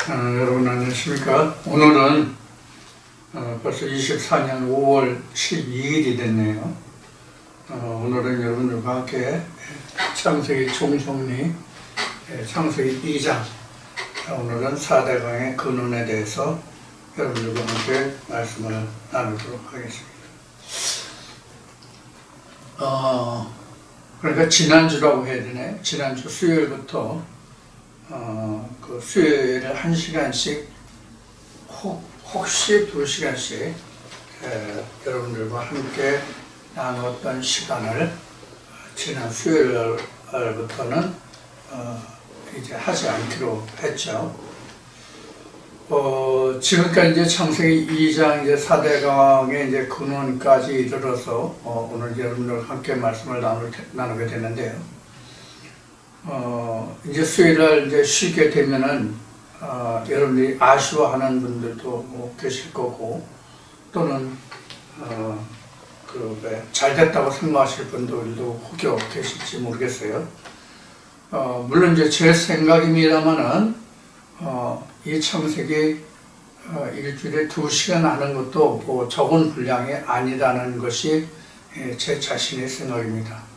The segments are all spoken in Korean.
여러분 안녕하십니까? 오늘은 벌써 24년 5월 12일이 됐네요. 오늘은 여러분들과 함께 창세기 총정리, 창세기 2장, 오늘은 4대강의 근원에 대해서 여러분들과 함께 말씀을 나누도록 하겠습니다. 그러니까 지난주라고 해야 되네. 지난주 수요일부터 그 수요일에 1시간씩 혹시 2시간씩 여러분들과 함께 나누었던 시간을 지난 수요일부터는 이제 하지 않기로 했죠. 지금까지 이제 창세기 2장 이제 4대강의 이제 근원까지 이르러서 오늘 여러분들과 함께 말씀을 나누게 되는데요. 이제 수요일날 이제 쉬게 되면은, 여러분들이 아쉬워하는 분들도 뭐 계실 거고, 또는, 잘 됐다고 생각하실 분들도 혹여 계실지 모르겠어요. 물론 이제 제 생각입니다만은, 이 창세기 일주일에 2시간 하는 것도 뭐 적은 분량이 아니라는 것이 제 자신의 생각입니다.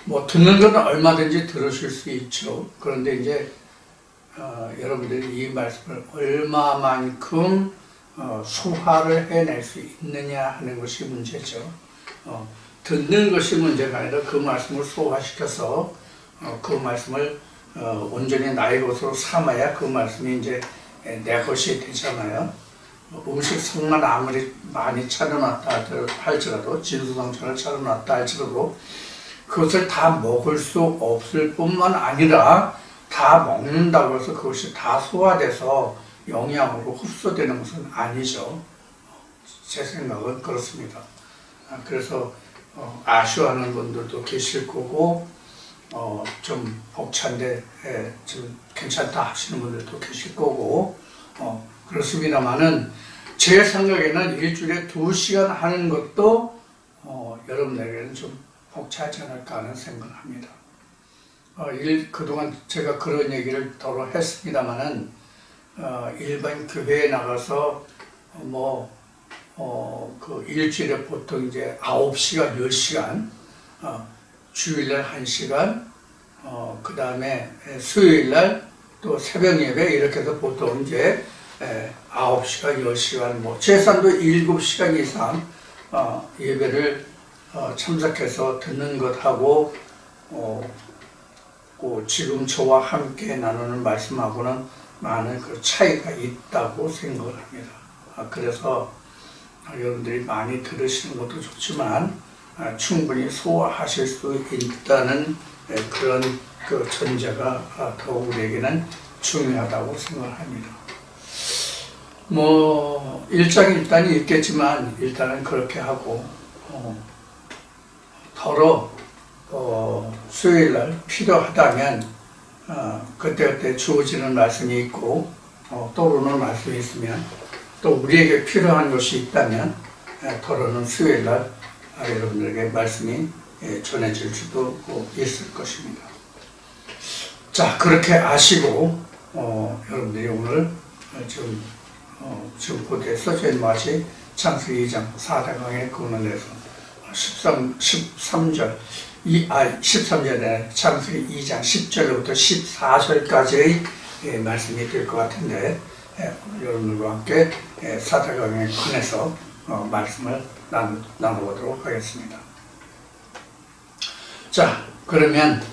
뭐 듣는 건 얼마든지 들으실 수 있죠. 그런데 이제 여러분들이 이 말씀을 얼마만큼 소화를 해낼 수 있느냐 하는 것이 문제죠. 듣는 것이 문제가 아니라 그 말씀을 소화시켜서 그 말씀을 온전히 나의 것으로 삼아야 그 말씀이 이제 내 것이 되잖아요. 음식 성만 아무리 많이 차려놨다 할지라도, 진수성찬을 차려놨다 할지라도 그것을 다 먹을 수 없을 뿐만 아니라 다 먹는다고 해서 그것이 다 소화돼서 영양으로 흡수되는 것은 아니죠. 제 생각은 그렇습니다. 그래서 아쉬워하는 분들도 계실 거고, 좀 벅찬데 좀 괜찮다 하시는 분들도 계실 거고, 그렇습니다만은 제 생각에는 일주일에 2시간 하는 것도 여러분에게는 좀 벅차지 않을까 하는 생각을 합니다. 그동안 제가 그런 얘기를 더러 했습니다만은, 일반 교회에 나가서, 그 일주일에 보통 이제 9시간, 10시간, 주일날 1시간, 그 다음에 수요일날 또 새벽 예배 이렇게 해서 보통 이제 9시간, 10시간, 뭐, 최소한도 7시간 이상, 예배를 참석해서 듣는 것하고 지금 저와 함께 나누는 말씀하고는 많은 그 차이가 있다고 생각을 합니다. 그래서 여러분들이 많이 들으시는 것도 좋지만 충분히 소화하실 수 있다는 그런 그 전제가 더욱 우리에게는 중요하다고 생각을 합니다. 뭐 일장일단이 있겠지만 일단은 그렇게 하고 더러 수요일날 필요하다면 그때그때 주어지는 말씀이 있고 떠오르는 말씀이 있으면 또 우리에게 필요한 것이 있다면 더러는 수요일날 여러분들에게 말씀이 전해질 수도 있을 것입니다. 자, 그렇게 아시고 여러분들이 오늘 지금 보도에 써져 있는 것이 창세기 2장 4대강의 근원에서 13절, 13절에 창세기 2장 10절부터 14절까지의 말씀이 될 것 같은데, 여러분들과 함께 4대강에 관해서 말씀을 나눠보도록 하겠습니다. 자, 그러면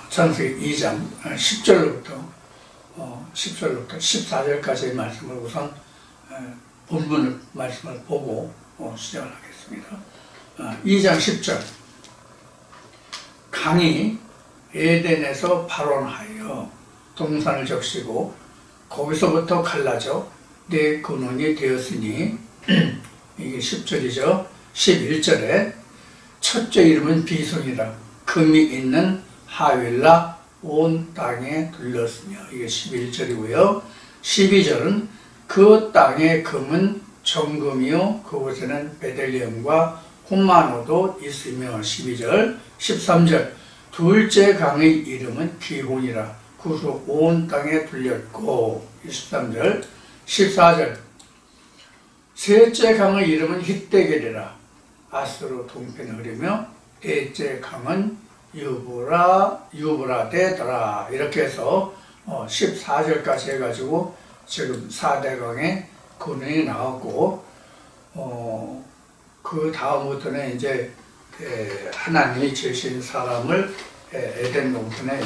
창세기 2장 10절부터 14절까지의 말씀을 우선 본문을 말씀을 보고 시작을 하겠습니다. 2장 10절, 강이 에덴에서 발원하여 동산을 적시고 거기서부터 갈라져 내 근원이 되었으니, 이게 10절이죠. 11절에 첫째 이름은 비손이라 금이 있는 하윌라 온 땅에 둘렀으며, 이게 11절이고요. 12절은 그 땅의 금은 정금이요 그곳에는 베들레헴과 홈마노도 있으며, 12절. 13절 둘째 강의 이름은 기혼이라 그 후 온 땅에 들렸고 23절 14절 셋째 강의 이름은 힛데겔이라 아스로 동편에 흐르며 넷째 강은 유브라데더라. 이렇게 해서 14절까지 해가지고 지금 4대강의 근원이 나왔고 그 다음부터는 이제 하나님이 지으신 사람을 에덴 동산에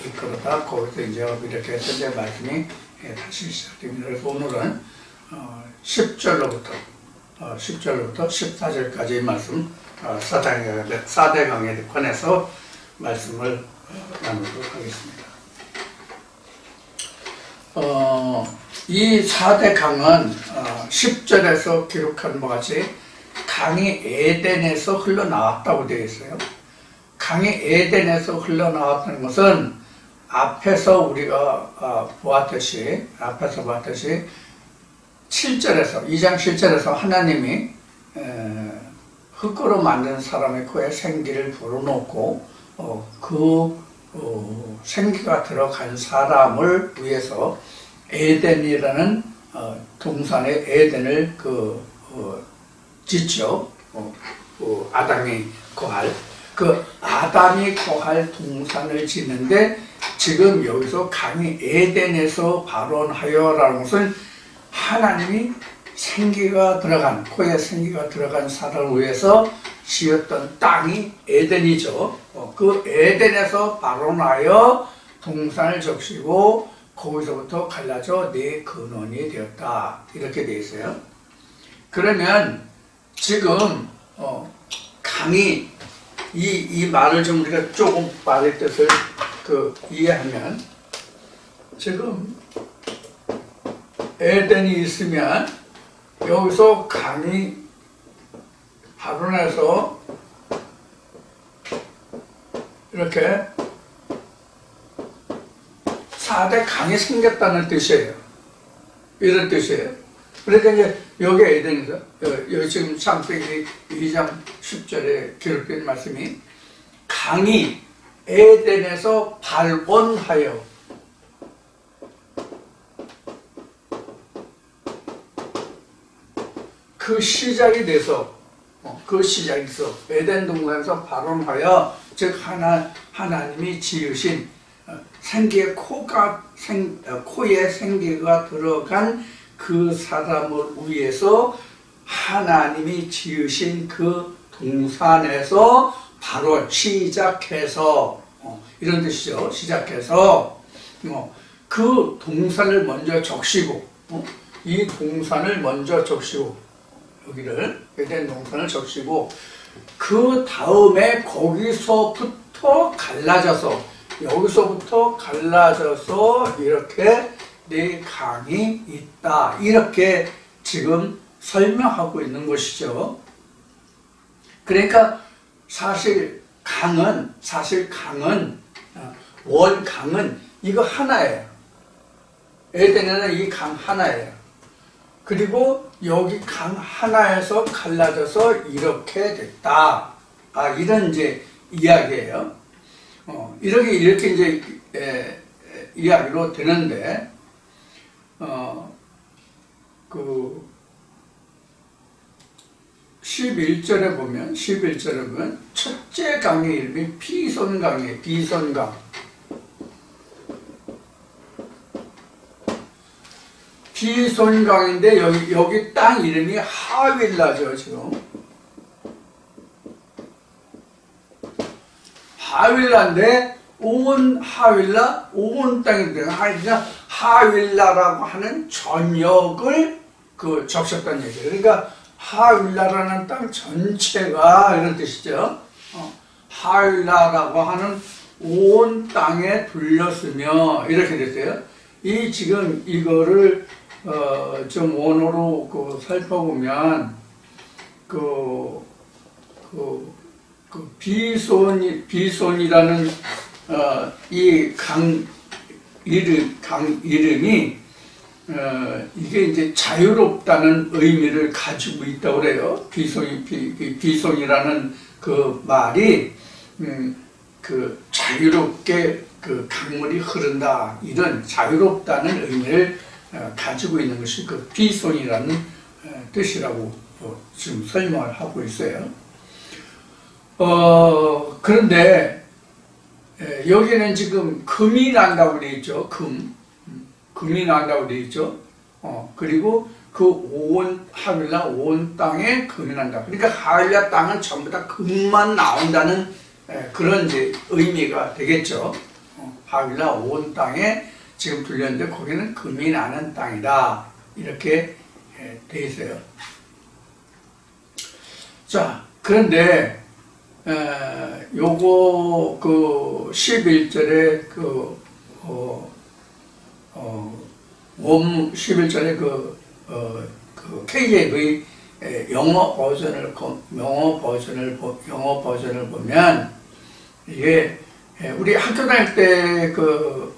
이끌어다 거기서 이제 이렇게 해서 이제 말씀이 다시 시작됩니다. 그래서 오늘은 10절로부터 14절까지의 말씀 4대강에 관해서 말씀을 나누도록 하겠습니다. 이 4대강은 10절에서 기록한 것 같이 강이 에덴에서 흘러나왔다고 되어 있어요. 강이 에덴에서 흘러나왔다는 것은 앞에서 우리가 보았듯이 7절에서 2장 7절에서 하나님이 흙으로 만든 사람의 코에 생기를 불어넣고 생기가 들어간 사람을 위해서 에덴이라는 동산의 에덴을 짓죠. 아담이 거할 아담이 거할 동산을 짓는데 지금 여기서 강이 에덴에서 발원하여라는 것은 하나님이 생기가 들어간 코에 생기가 들어간 사람을 위해서 지었던 땅이 에덴이죠. 그 에덴에서 발원하여 동산을 적시고 거기서부터 갈라져 네 근원이 되었다. 이렇게 되어 있어요. 그러면 지금 강이 이 말을 좀 우리가 조금 말의 뜻을 이해하면 지금 에덴이 있으면 여기서 강이 발원해서 이렇게 4대 강이 생겼다는 뜻이에요. 이런 뜻이에요. 그러니까 이제 여기 에덴에서 여기 지금 창세기 2장 10절에 기록된 말씀이 강이 에덴에서 발원하여 그 시작이 돼서 에덴 동산에서 발원하여 즉 하나님이 지으신 생기의 코에 생기가 들어간 그 사람을 위해서 하나님이 지으신 그 동산에서 바로 시작해서 이런 뜻이죠. 시작해서 그 동산을 먼저 적시고 이 동산을 먼저 적시고 여기를 에덴 동산을 적시고 그 다음에 거기서부터 갈라져서 여기서부터 갈라져서 이렇게 네 강이 있다. 이렇게 지금 설명하고 있는 것이죠. 그러니까 사실 강은 원강은 이거 하나예요. 에덴에는 이 강 하나예요. 그리고 여기 강 하나에서 갈라져서 이렇게 됐다. 이런 이제 이야기예요. 이렇게 이제 이야기로 되는데, 11절에 보면 첫째 강의 이름이 비손강이에요. 비손강. 비손강인데 여기 땅 이름이 하윌라죠. 지금 하윌라인데 온 땅인데 하윌라라고 하는 전역을 적셨다는 얘기예요. 그러니까 하윌라라는 땅 전체가 이런 뜻이죠. 하윌라라고 하는 온 땅에 둘렸으며 이렇게 됐어요. 지금 이거를 좀 원어로 살펴보면 비손이라는 이 강 이름이 이게 이제 자유롭다는 의미를 가지고 있다고 그래요. 비손이라는 그 말이 자유롭게 그 강물이 흐른다, 이런 자유롭다는 의미를 가지고 있는 것이 그 비손이라는 뜻이라고 지금 설명을 하고 있어요. 그런데 여기는 지금 금이 난다고 되어 있죠. 금이 난다고 되어 있죠. 그리고 그 온 하윌라 온 땅에 금이 난다. 그러니까 하윌라 땅은 전부 다 금만 나온다는 그런 이제 의미가 되겠죠. 하윌라 온 땅에 지금 들렸는데 거기는 금이 나는 땅이다, 이렇게 돼 있어요. 자, 그런데 요거 그 11절에 그 11절에 그 KJV 영어 버전을 보면 이게 우리 학교 다닐 때 그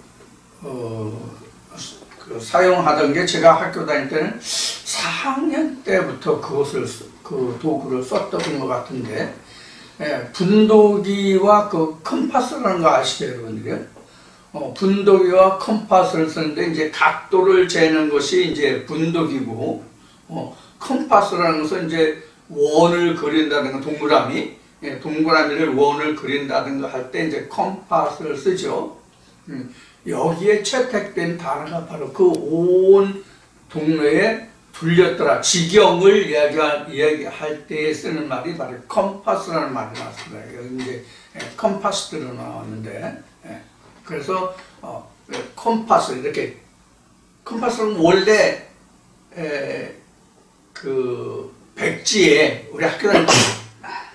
사용하던 게, 제가 학교 다닐 때는 4학년 때부터 그 도구를 썼던 것 같은데, 분도기와 그 컴파스라는 거 아시죠, 여러분들요? 분도기와 컴파스를 쓰는데 이제 각도를 재는 것이 이제 분도기고, 컴파스라는 것은 이제 원을 그린다든가 동그라미를 원을 그린다든가 할 때 이제 컴파스를 쓰죠. 여기에 채택된 단어가 바로 그 온 동네에 둘렸더라, 지경을 이야기할 때 쓰는 말이 바로 컴파스라는 말이 나왔습니다. 여기 이제 컴파스대로 나왔는데, 그래서 컴파스, 이렇게 컴파스는 원래 그 백지에, 우리 학교 다닐 때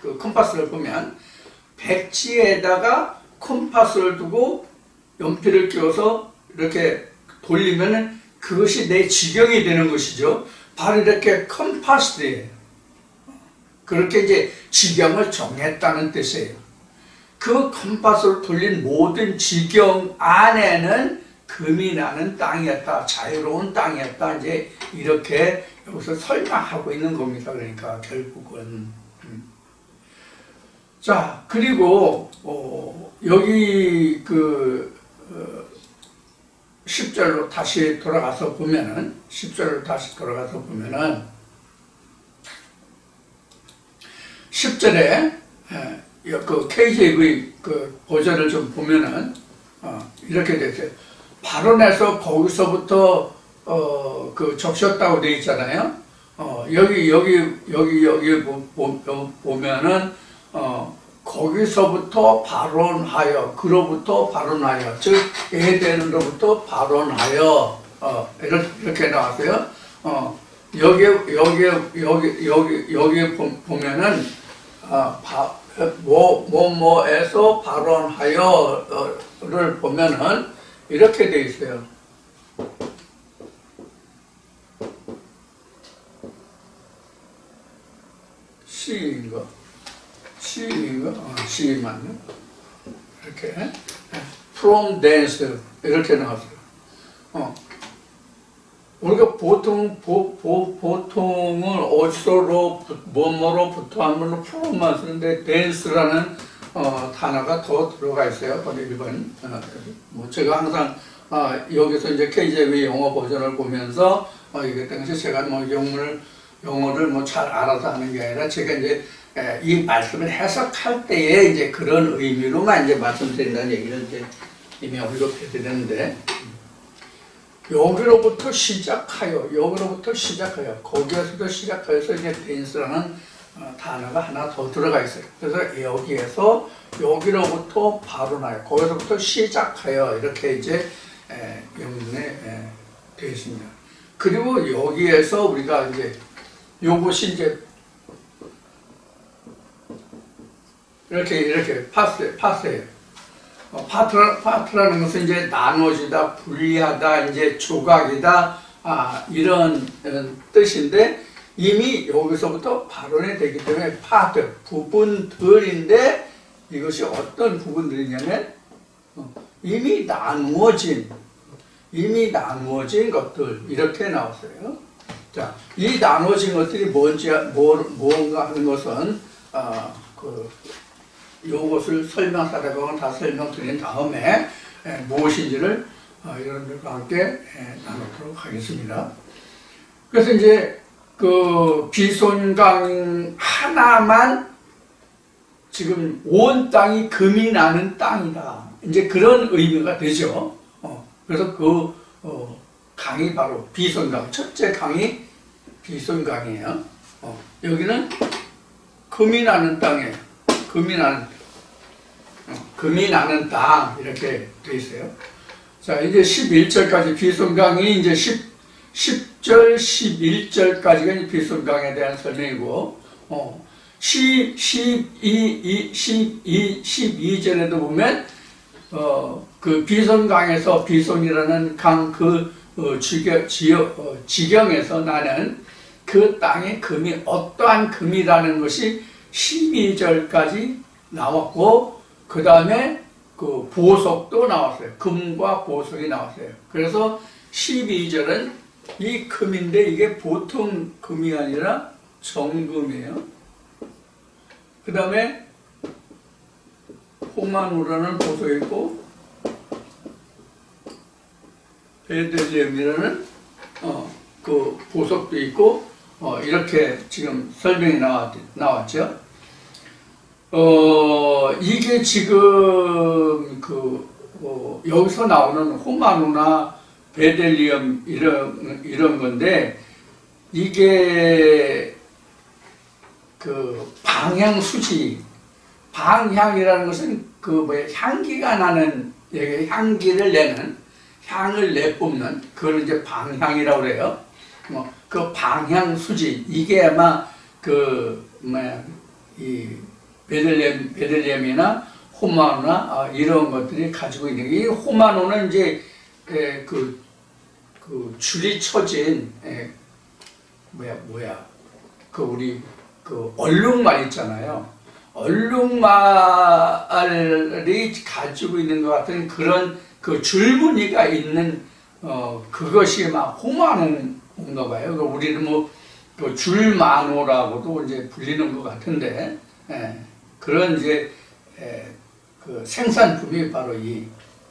그 컴파스를 보면 백지에다가 컴파스를 두고 연필을 끼워서 이렇게 돌리면은 그것이 내 지경이 되는 것이죠. 바로 이렇게 컴파스예요. 그렇게 이제 지경을 정했다는 뜻이에요. 그 컴파스를 돌린 모든 지경 안에는 금이 나는 땅이었다, 자유로운 땅이었다, 이제 이렇게 여기서 설명하고 있는 겁니다. 그러니까 결국은. 자, 그리고 여기 그 10절로 다시 돌아가서 보면은, 10절에 그 KJV 그 버전을 좀 보면은 이렇게 됐어요. 발언해서 거기서부터 그 적셨다고 돼 있잖아요. 여기 보면은 거기서부터 발언하여, 그로부터 발언하여, 즉 에덴으로부터 발언하여, 이렇게 나왔어요. 여기 보면은 뭐에서 발언하여를 보면은 이렇게 돼 있어요. 시인가? 시 맞네. 이렇게 from dance 이렇게 나왔어요. 우리가 보통은 어디서로 뭐뭐로부터 하면 from만 쓰는데 dance라는 단어가 더 들어가 있어요. 거기 1번. 뭐 제가 항상 여기서 이제 KJV 영어 버전을 보면서 이게 당시 제가 뭐 영어를 뭐 잘 알아서 하는 게 아니라, 제가 이제 이 말씀을 해석할 때에 이제 그런 의미로만 이제 말씀드린다는 얘기를 이제 이미 언급해 드렸는데, 여기로부터 시작하여, 거기에서도 시작하여서 이제 댄스라는 단어가 하나 더 들어가 있어요. 그래서 여기로부터 발언하여, 거기서부터 시작하여, 이렇게 이제 영문에 되어 있습니다. 그리고 여기에서 우리가 이제 요것이 이제 이렇게 파스예요. 파트라는 것은 이제 나눠지다, 분리하다, 이제 조각이다, 이런 뜻인데, 이미 여기서부터 발언이 되기 때문에 파트, 부분들인데, 이것이 어떤 부분들이냐면 이미 나누어진 것들, 이렇게 나왔어요. 자, 이 나누어진 것들이 뭔가 하는 것은 요것을 설명사대방은 다 설명드린 다음에 무엇인지를 여러분들과 함께 나누도록 하겠습니다. 그래서 이제 그 비손강 하나만 지금 온 땅이 금이 나는 땅이다. 이제 그런 의미가 되죠. 그래서 그 강이 바로 비손강, 첫째 강이 비손강이에요. 여기는 금이 나는 땅이에요. 금이 나는 땅 이렇게 돼 있어요. 자, 이제 11절까지 비손강이 이제 10절, 11절까지가 비손강에 대한 설명이고, 12절에도 보면, 그 비손강에서 비손이라는 강 지경에서 나는 그 땅의 금이 어떠한 금이라는 것이 12절까지 나왔고, 그 다음에 그 보석도 나왔어요. 금과 보석이 나왔어요. 그래서 12절은 이 금인데 이게 보통 금이 아니라 정금이에요. 그 다음에 호마노라는 보석이 있고 베들레헴이라는 그 보석도 있고 이렇게 지금 설명이 나왔죠. 이게 지금 여기서 나오는 호마노나 베들레헴 이런 건데, 이게 그 방향이라는 것은 향기가 나는, 향기를 내는, 향을 내뿜는, 그걸 이제 방향이라고 그래요. 그 방향수지, 이게 아마 이 베들레헴이나 호마노나 이런 것들이 가지고 있는 게, 이 호마노는 이제 그 줄이 쳐진 우리 얼룩말 있잖아요. 얼룩말이 가지고 있는 것 같은 그런 그 줄무늬가 있는 그것이 막 호마노인가 봐요. 우리는 그 줄마노라고도 이제 불리는 것 같은데, 그런 이제 그 생산품이 바로 이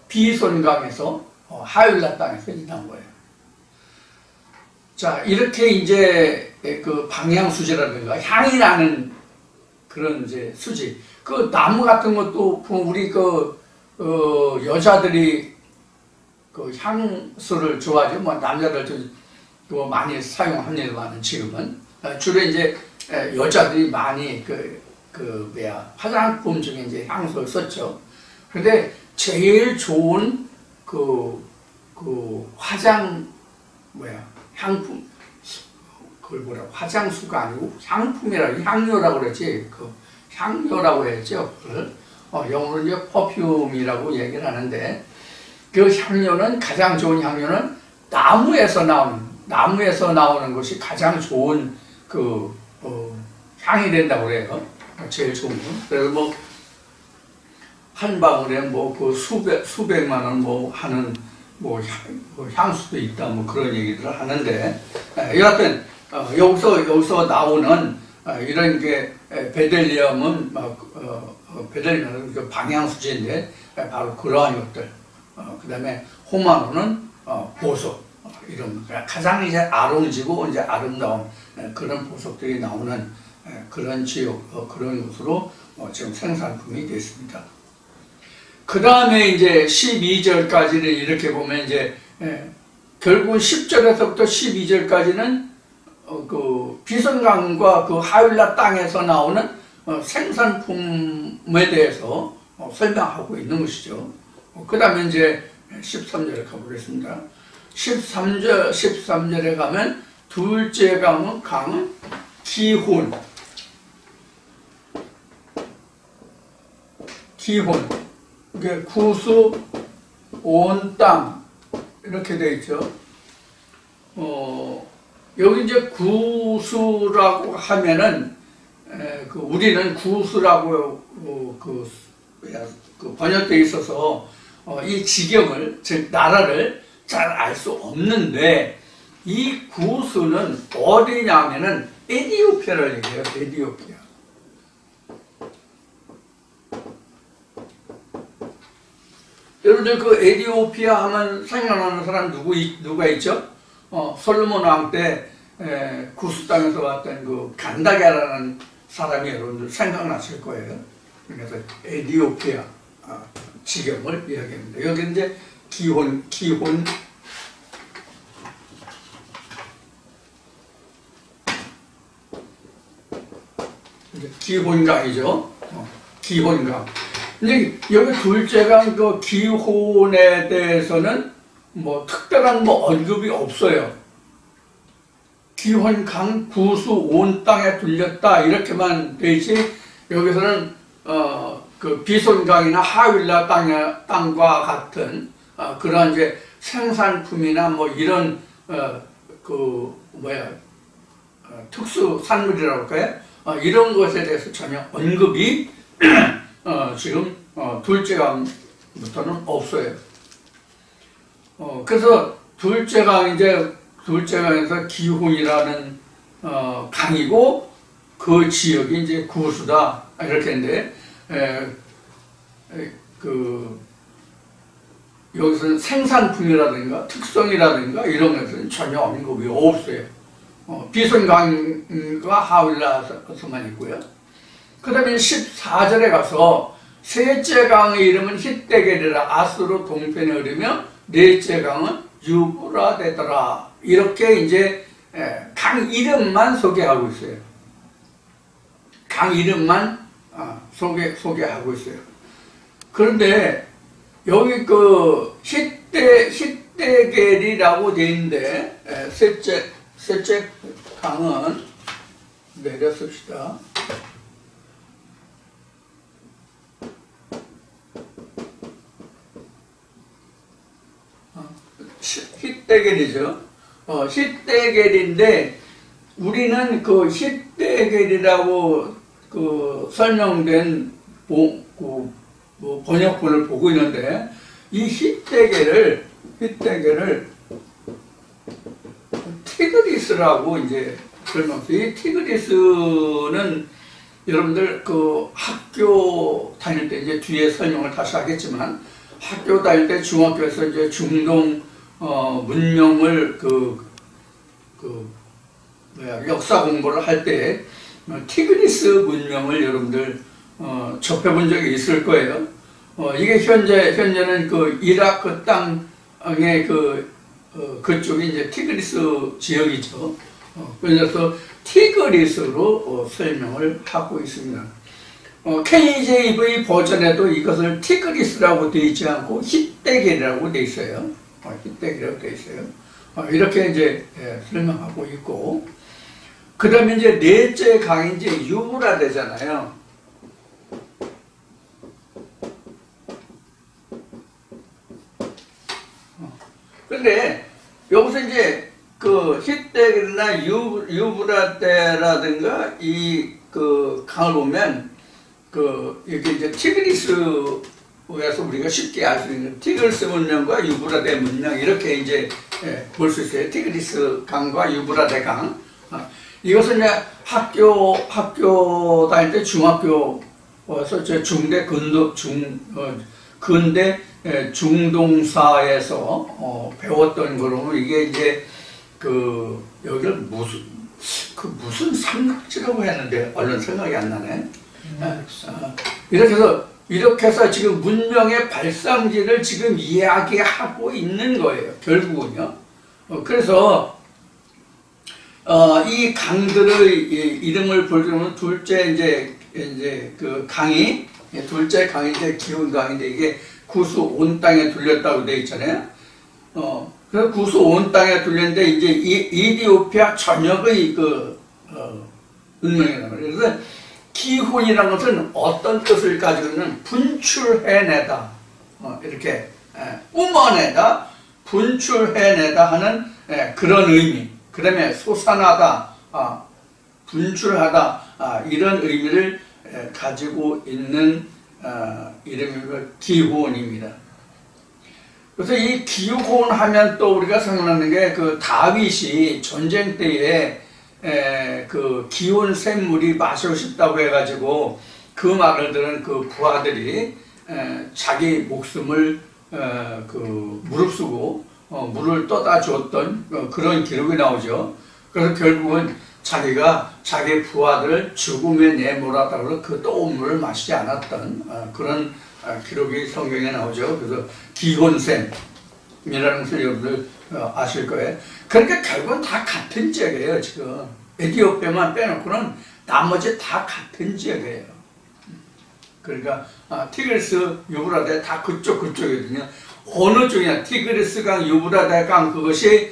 비손강에서 하윌라 땅에서 나온 거예요. 자, 이렇게 이제 그 방향수지라든가 향이 나는 그런 이제 수지. 그 나무 같은 것도 우리 여자들이 그 향수를 좋아하죠. 남자들도 많이 사용합니다만 지금은 주로 이제 여자들이 많이 화장품 중에 이제 향수를 썼죠. 그런데 제일 좋은 향품, 그걸 화장수가 아니고 향료라고 그러지, 향료라고 했죠. 영어로 이제 퍼퓸이라고 얘기를 하는데, 그 향료는, 가장 좋은 향료는 나무에서 나오는 것이 가장 좋은 향이 된다고 그래요. 제일 좋은 거. 그래서 한 방울에 수백만 원 하는 향수도 있다, 그런 얘기들을 하는데, 여하튼 여기서 나오는 이런 게 베들레헴은 베들레헴은 방향수지인데 바로 그러한 것들. 그다음에 호마노는 보석, 이런 가장 이제 아롱지고 이제 아름다운 그런 보석들이 나오는 그런 지역, 그런 곳으로 지금 생산품이 됐습니다. 그 다음에 이제 12절까지를 이렇게 보면 이제 결국은 10절에서부터 12절까지는 그 비손강과 그 하윌라 땅에서 나오는 생산품에 대해서 설명하고 있는 것이죠. 그 다음에 이제 13절에 가보겠습니다. 13절에 가면 둘째 강은 기혼. 이게 구수, 온 땅, 이렇게 되어 있죠. 여기 이제 구수라고 하면은, 우리는 구수라고, 번역되어 있어서, 이 지경을, 즉, 나라를 잘 알 수 없는데, 이 구수는 어디냐면은, 에티오피아를 얘기해요, 에티오피아. 여러분들 그 에디오피아 하면 생각나는 사람 누가 있죠? 솔로몬 왕 때 구스 땅에서 왔던 그 간다게라는 사람이 여러분들 생각나실 거예요. 그래서 에디오피아 지경을 이야기합니다. 여기 이제 기혼 기혼강이죠. 기혼강. 근데 여기 둘째강 그 기혼에 대해서는 뭐 특별한 뭐 언급이 없어요. 기혼강 구수 온 땅에 둘렸다 이렇게만 돼 있지 여기서는 그 비손강이나 하윌라 땅과 같은 그런 이제 생산품이나 뭐 이런 특수 산물이라고 할까요? 이런 것에 대해서 전혀 언급이 지금 둘째 강부터는 없어요. 그래서 둘째 강에서 기혼이라는 강이고 그 지역이 이제 구수다 이렇게 했는데 여기서는 생산품이라든가 특성이라든가 이런 것은 전혀 언급이 없어요. 비손강과 하윌라서만 있고요. 그 다음에 14절에 가서 셋째 강의 이름은 히데겔이라 아수르 동편에 흐르며 넷째 강은 유브라데더라. 이렇게 이제 강 이름만 소개하고 있어요. 강 이름만 소개하고 있어요. 그런데 여기 그 히데겔이라고 되어 있는데 셋째 강은 내려 씁시다. 히데겔이죠. 히데겔인데 우리는 그 히데겔이라고 그 설명된 번역본을 보고 있는데 이 히데겔을 티그리스라고 이제 설명해요. 이 티그리스는 여러분들 그 학교 다닐 때 이제 뒤에 설명을 다시 하겠지만 학교 다닐 때 중학교에서 이제 중동 문명을 역사 공부를 할 때 티그리스 문명을 여러분들 접해본 적이 있을 거예요. 이게 현재는 그 이라크 땅의 그쪽이 이제 티그리스 지역이죠. 그래서 티그리스로 설명을 하고 있습니다. KJV 버전에도 이것을 티그리스라고 되어 있지 않고 히데겔이라고 되어 있어요. 히데겔이라고 되어 있어요. 이렇게 이제 설명하고 있고, 그 다음에 이제 넷째 강이 이제 유브라데잖아요. 근데 여기서 이제 그 히데겔이나 유브라데라든가 이 그 강을 보면 이렇게 이제 티그리스에서 우리가 쉽게 알 수 있는 티그리스 문명과 유브라데 문명 이렇게 이제 볼 수 있어요. 티그리스 강과 유브라데 강. 이것은 이제 학교 다닐 때 중학교 와서 근대 중동사에서 배웠던 거로 이게 이제 여기를 무슨 삼각지라고 했는데 얼른 생각이 안 나네. 이렇게 해서 지금 문명의 발상지를 지금 이야기하고 있는 거예요. 결국은요. 그래서 이 강들의 이름을 볼 때는 둘째 이제 그 강이 둘째 강이 이제 기운 강인데 이게 구수 온 땅에 둘렸다고 되어 있잖아요. 그래서 구수 온 땅에 둘렸는데 이제 이디오피아 전역의 운명이라는 거예요. 그래서 기혼이라는 것은 어떤 뜻을 가지고 있는 분출해내다, 이렇게 뿜어내다, 분출해내다 하는 그런 의미. 그 다음에 솟아나다, 분출하다 이런 의미를 가지고 있는 이름이 기혼입니다. 그래서 이 기혼 하면 또 우리가 생각나는 게 그 다윗이 전쟁 때에 그 기혼 샘물이 마시고 싶다고 해가지고 그 말을 들은 그 부하들이 자기 목숨을 그 무릅쓰고 물을 떠다 줬던 그런 기록이 나오죠. 그래서 결국은 자기가 자기 부하들을 죽음에 내몰았다고 그 뜨거운 물을 마시지 않았던 그런 기록이 성경에 나오죠. 그래서 기혼셈이라는 것을 여러분들 아실 거예요. 그러니까 결국은 다 같은 지역이에요. 지금 에티오피아만 빼놓고는 나머지 다 같은 지역이에요. 그러니까 티그리스, 유브라데 다 그쪽이거든요. 어느 쪽이냐? 티그리스 강, 유브라데 강, 그것이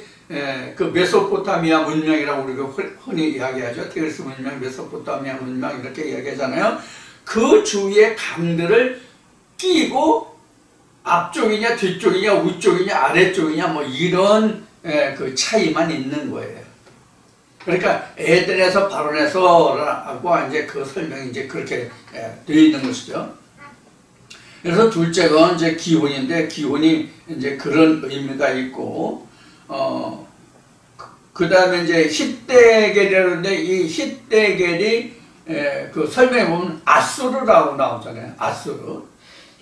그 메소포타미아 문명이라고 우리가 흔히 이야기하죠. 티그리스 문명, 메소포타미아 문명 이렇게 이야기하잖아요. 그 주위의 강들을 끼고 앞쪽이냐 뒤쪽이냐 위쪽이냐 아래쪽이냐 뭐 이런 그 차이만 있는 거예요. 그러니까 에덴에서 바론에서라고 이제 그 설명이 이제 그렇게 되어 있는 것이죠. 그래서 둘째가 이제 기혼인데 기혼이 이제 그런 의미가 있고 그 다음에 이제 히데겔이라는데 이 히데겔이 그 설명해 보면 아수르라고 나오잖아요. 아수르.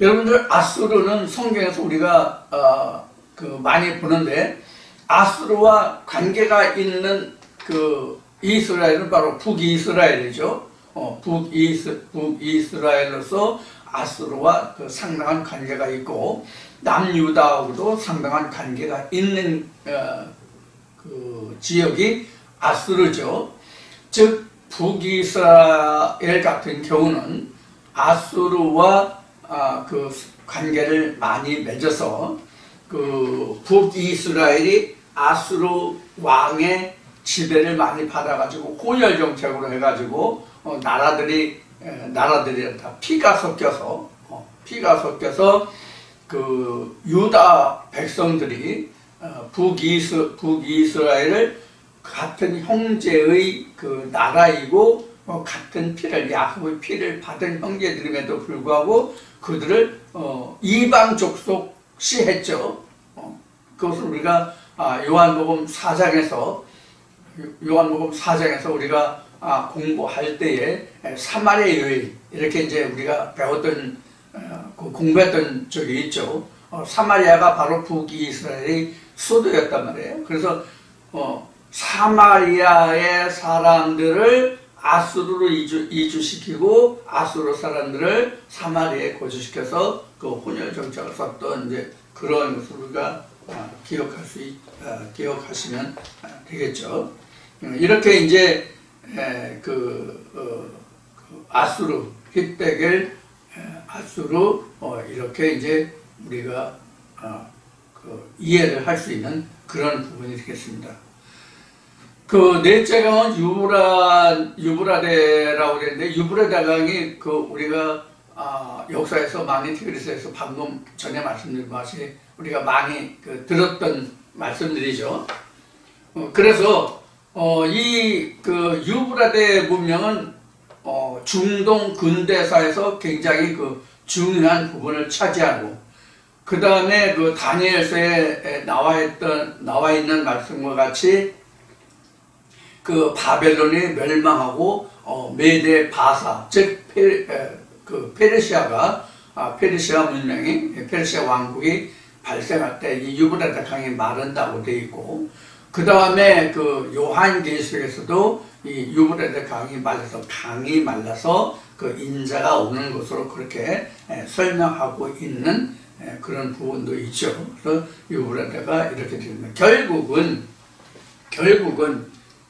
여러분들 아수르는 성경에서 우리가 그 많이 보는데 아수르와 관계가 있는 그 이스라엘은 바로 북이스라엘이죠. 북이스라엘로서 아수르와 그 상당한 관계가 있고 남유다하고도 상당한 관계가 있는 그 지역이 아수르죠. 즉 북이스라엘 같은 경우는 아수르와 그 관계를 많이 맺어서 그 북이스라엘이 아수르 왕의 지배를 많이 받아가지고 혼혈 정책으로 해가지고 나라들이 다 피가 섞여서 그 유다 백성들이 북이스라엘을 같은 형제의 그 나라이고 같은 피를 야곱의 피를 받은 형제들임에도 불구하고 그들을 이방 족속시했죠. 그것을 우리가 요한복음 4장에서 우리가 공부할 때에 사마리아 여인 이렇게 이제 우리가 배웠던 공부했던 적이 있죠. 사마리아가 바로 북이스라엘의 수도였단 말이에요. 그래서 사마리아의 사람들을 아수르로 이주시키고 아수르 사람들을 사마리아에 거주시켜서 그 혼혈 정책을 썼던 이제 그런 것을 우리가 기억하시면 되겠죠. 이렇게 이제 그 아수르, 히데겔, 아수르 이렇게 이제 우리가 그 이해를 할 수 있는 그런 부분이 되겠습니다. 그 넷째 강은 유브라데라고 그랬는데 유브라데 강이 그 우리가 역사에서 많이 티그리스에서 방금 전에 말씀드린 것이 우리가 많이 들었던 말씀들이죠. 그래서 이 그 유브라데 문명은 중동 근대사에서 굉장히 그 중요한 부분을 차지하고 그 다음에 그 다니엘서에 나와 있는 말씀과 같이 그 바벨론이 멸망하고 메데 바사 즉 페르시아 문명이 페르시아 왕국이 발생할 때 이 유브라데 강이 마른다고 되어 있고 그 다음에 그 요한계시록에서도 이 유브라데 강이 말라서 그 인자가 오는 것으로 그렇게 설명하고 있는 그런 부분도 있죠. 그래서 유브라데가 이렇게 됩니다. 결국은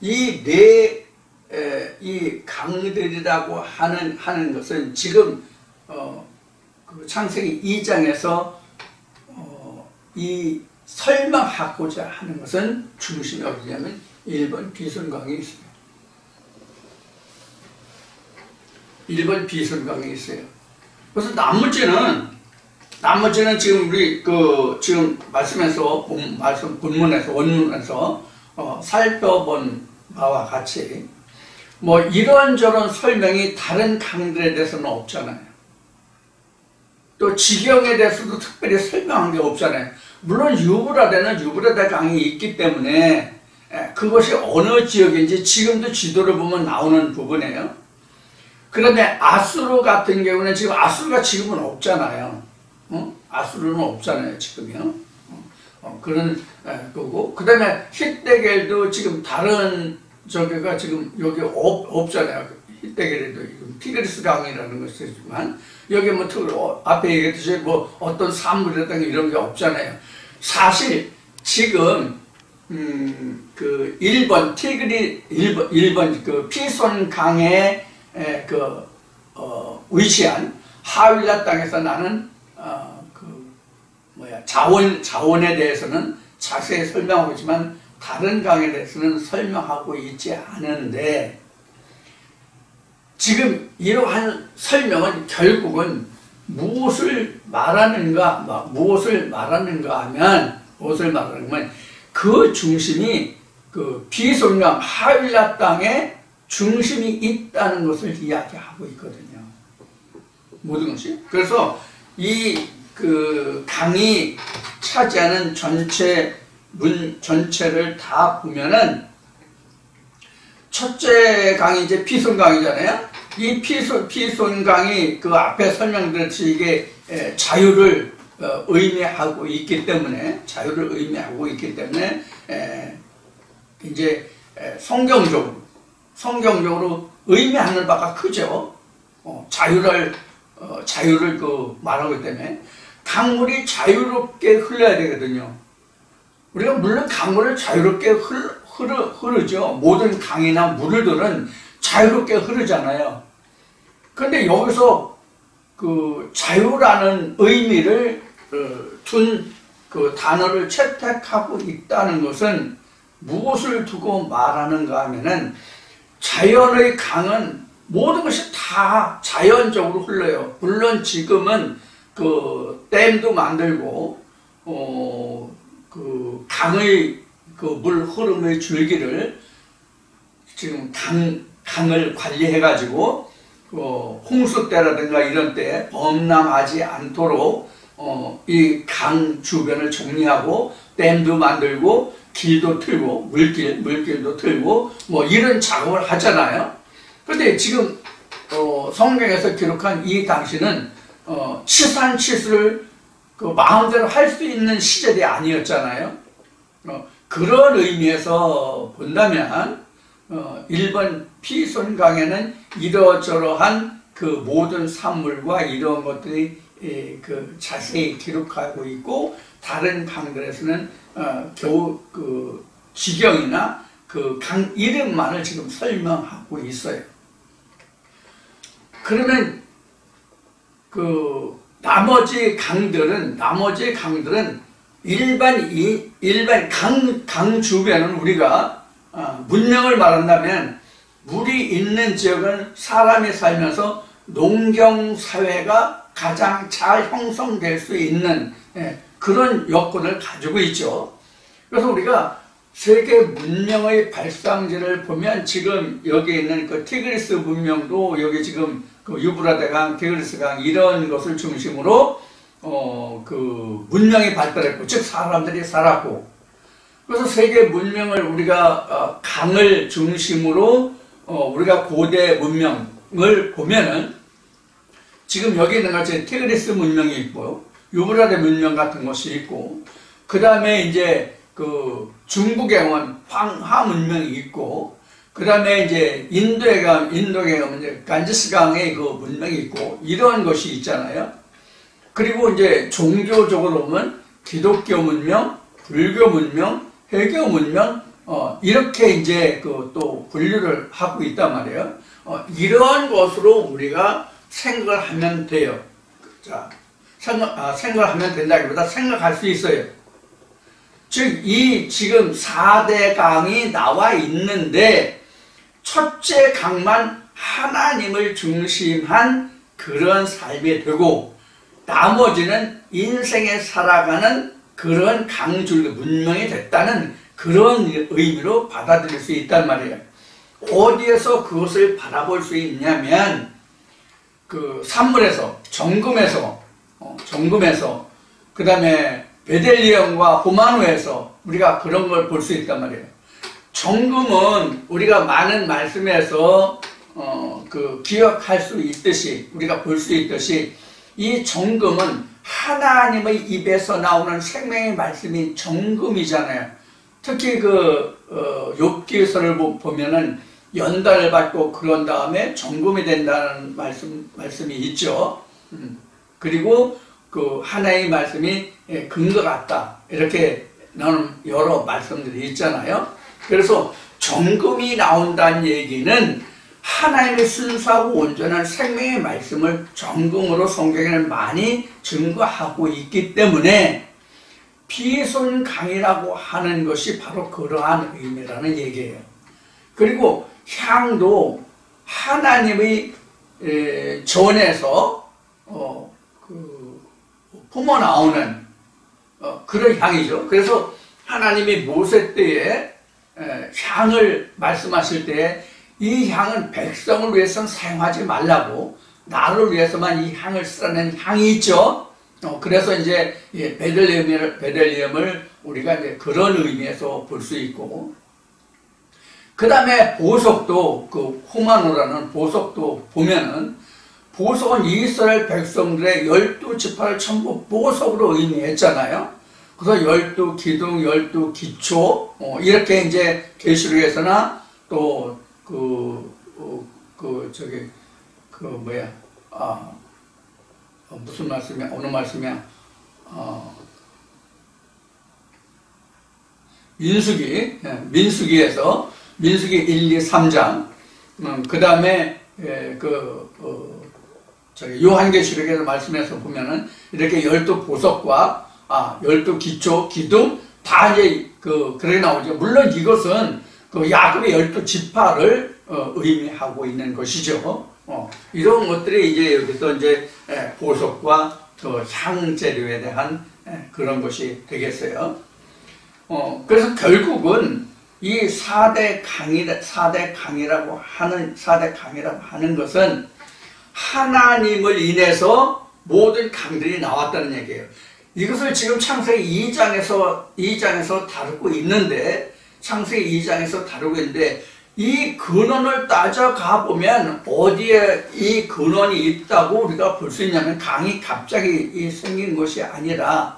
이 강들이라고 하는 것은 지금 그 창세기 2장에서 이 설명하고자 하는 것은 중심이 어디냐면 1번 비선강이 있어요. 1번 비선강이 있어요. 그래서 나머지는 지금 우리 지금 본문에서 원문에서 살펴본 바와 같이 뭐 이런저런 설명이 다른 강들에 대해서는 없잖아요. 또 지경에 대해서도 특별히 설명한 게 없잖아요. 물론 유브라데 강이 있기 때문에 그것이 어느 지역인지 지금도 지도를 보면 나오는 부분이에요. 그런데 아수르 같은 경우는 지금 아수르가 지금은 없잖아요. 아수르는 없잖아요, 지금요. 그런 거고, 그 다음에 히데겔도 지금 다른 저기가 지금 여기 없잖아요. 히데겔에도 티그리스 강이라는 것이지만 여기 뭐 앞에 얘기했듯이 뭐 어떤 산물이라든가 이런 게 없잖아요. 사실 지금 그 일본 그 피손 강에 위치한 하윌라 땅에서 나는 자원에 대해서는 자세히 설명하고 있지만 다른 강에 대해서는 설명하고 있지 않은데, 지금 이러한 설명은 결국은 무엇을 말하는가 하면 그 중심이 그 비송강 하윌라 땅에 중심이 있다는 것을 이야기하고 있거든요. 모든 것이. 그래서 그 강이 차지하는 전체를 다 보면은 첫째 강이 이제 피손강이잖아요. 이 피손강이 그 앞에 설명드렸듯이 이게 자유를 의미하고 있기 때문에 이제 성경적으로 의미하는 바가 크죠. 자유를 말하고 있기 때문에 강물이 자유롭게 흘러야 되거든요. 우리가 물론 강물을 자유롭게 흐르죠. 모든 강이나 물들은 자유롭게 흐르잖아요. 그런데 여기서 그 자유라는 의미를 둔 그 단어를 채택하고 있다는 것은 무엇을 두고 말하는가 하면은 자연의 강은 모든 것이 다 자연적으로 흘러요. 물론 지금은 그 댐도 만들고 그 강의 그 물 흐름의 줄기를 지금 강을 관리해 가지고 홍수 때라든가 이런 때 범람하지 않도록 이 강 주변을 정리하고 댐도 만들고 길도 틀고 물길도 틀고 뭐 이런 작업을 하잖아요. 그런데 지금 성경에서 기록한 이 당시는 치산치수를 그 마음대로 할 수 있는 시절이 아니었잖아요. 그런 의미에서 본다면 일본 피손강에는 이러저러한 그 모든 산물과 이런 것들이 그 자세히 기록하고 있고, 다른 강들에서는 겨우 그 지경이나 그 강 이름만을 지금 설명하고 있어요. 그러면 그 나머지 강들은 일반 강 주변은 우리가 문명을 말한다면 물이 있는 지역은 사람이 살면서 농경 사회가 가장 잘 형성될 수 있는 그런 여건을 가지고 있죠. 그래서 우리가 세계 문명의 발상지를 보면 지금 여기 있는 그 티그리스 문명도 여기 지금 그 유브라데 강, 티그리스 강 이런 것을 중심으로 그 문명이 발달했고, 즉 사람들이 살았고, 그래서 세계 문명을 우리가 강을 중심으로 우리가 고대 문명을 보면은 지금 여기 있는 것처럼 티그리스 문명이 있고 유브라데 문명 같은 것이 있고, 그 다음에 이제 그 중국에 가면 황하 문명이 있고, 그 다음에 이제 인도에 가면 이제 간지스강의 그 문명이 있고, 이런 것이 있잖아요. 그리고 이제 종교적으로 보면 기독교 문명, 불교 문명, 회교 문명, 이렇게 이제 그 또 분류를 하고 있단 말이에요. 이러한 것으로 우리가 생각을 하면 돼요. 자, 생각을 하면 된다기보다 생각할 수 있어요. 즉, 이 지금 4대 강이 나와 있는데, 첫째 강만 하나님을 중심한 그런 삶이 되고, 나머지는 인생에 살아가는 그런 강줄기 문명이 됐다는 그런 의미로 받아들일 수 있단 말이에요. 어디에서 그것을 바라볼 수 있냐면, 그 산물에서, 정금에서, 그 다음에 베델리엄과 호마노에서 우리가 그런 걸 볼 수 있단 말이에요. 정금은 우리가 많은 말씀에서 그 기억할 수 있듯이, 우리가 볼 수 있듯이, 이 정금은 하나님의 입에서 나오는 생명의 말씀이 정금이잖아요. 특히 욥기서를 보면은 연단을 받고 그런 다음에 정금이 된다는 말씀이 있죠. 그리고 그 하나의 말씀이 근거 같다, 이렇게 나오는 여러 말씀들이 있잖아요. 그래서 정금이 나온다는 얘기는 하나님의 순수하고 온전한 생명의 말씀을 정금으로 성경에는 많이 증거하고 있기 때문에 비손강이라고 하는 것이 바로 그러한 의미라는 얘기예요. 그리고 향도 하나님의 전에서 품어 나오는 그런 향이죠. 그래서 하나님이 모세 때에 향을 말씀하실 때 이 향은 백성을 위해서는 사용하지 말라고, 나를 위해서만 이 향을 쓰라는 향이 있죠. 그래서 이제 베들레헴을 우리가 이제 그런 의미에서 볼 수 있고, 그 다음에 보석도, 그 후마노라는 보석도 보면은, 보석은 이스라엘 백성들의 12지파를 전부 보석으로 의미했잖아요. 그래서 12기둥, 12기초, 이렇게 이제 계시록에서나 또 무슨 말씀이야? 어느 말씀이야? 민수기에서, 민수기 1, 2, 3장, 그 다음에, 요한계시록에서 말씀해서 보면은, 이렇게 12보석과, 12기초, 기둥, 다 이제, 그렇게 나오죠. 물론 이것은, 야곱의 12지파를, 의미하고 있는 것이죠. 이런 것들이 이제 여기서 이제, 보석과 향재료에 대한, 그런 것이 되겠어요. 그래서 결국은 이 4대 강이라고 하는 것은 하나님을 인해서 모든 강들이 나왔다는 얘기예요. 이것을 지금 창세기 2장에서 다루고 있는데, 이 근원을 따져가 보면 어디에 이 근원이 있다고 우리가 볼 수 있냐면, 강이 갑자기 생긴 것이 아니라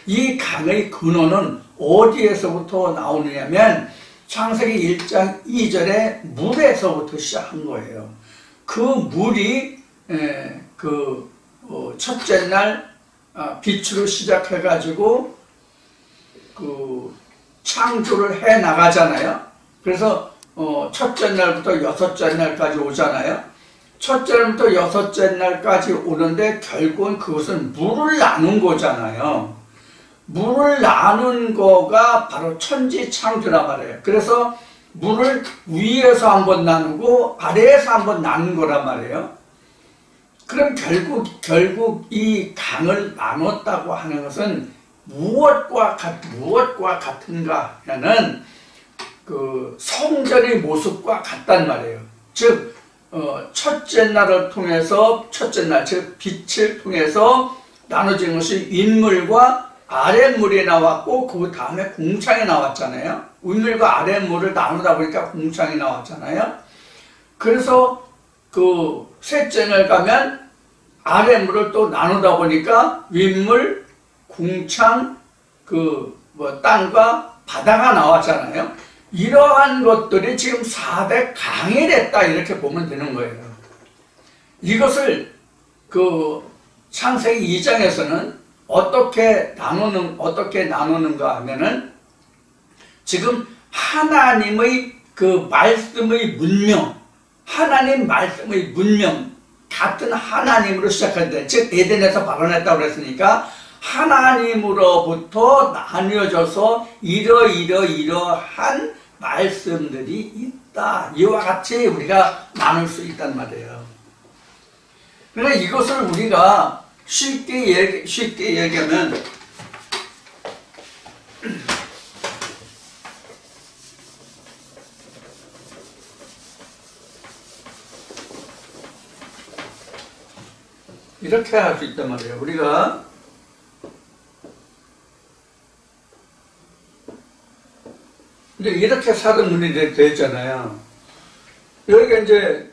이 강의 근원은 어디에서부터 나오느냐면 창세기 1장 2절에 물에서부터 시작한 거예요. 그 물이 첫째 날 빛으로 시작해가지고 창조를 해 나가잖아요. 그래서 첫째 날부터 여섯째 날까지 오잖아요. 첫째 날부터 여섯째 날까지 오는데 결국은 그것은 물을 나눈 거잖아요. 물을 나눈 거가 바로 천지창조란 말이에요. 그래서 물을 위에서 한번 나누고 아래에서 한번 나눈 거란 말이에요. 그럼 결국 이 강을 나눴다고 하는 것은 무엇과 같은가 하는 성전의 모습과 같단 말이에요. 즉 첫째 날을 통해서 즉 빛을 통해서 나눠진 것이 윗물과 아랫물이 나왔고, 그 다음에 공창이 나왔잖아요. 윗물과 아랫물을 나누다 보니까 공창이 나왔잖아요. 그래서 셋째 날 가면 아랫물을 또 나누다 보니까 윗물, 공창, 땅과 바다가 나왔잖아요. 이러한 것들이 지금 4대 강이 됐다, 이렇게 보면 되는 거예요. 이것을 창세기 2장에서는 어떻게 나누는가 하면은, 지금 하나님의 말씀의 문명, 하나님 말씀의 문명, 같은 하나님으로 시작할 때, 즉 에덴에서 발원했다고 그랬으니까 하나님으로부터 나뉘어져서 이러한 말씀들이 있다, 이와 같이 우리가 나눌 수 있단 말이에요. 그러니까 이것을 우리가 쉽게 얘기하면, 이렇게 할 수 있단 말이에요. 우리가 이제 이렇게 사는 눈이 됐잖아요. 여기가 이제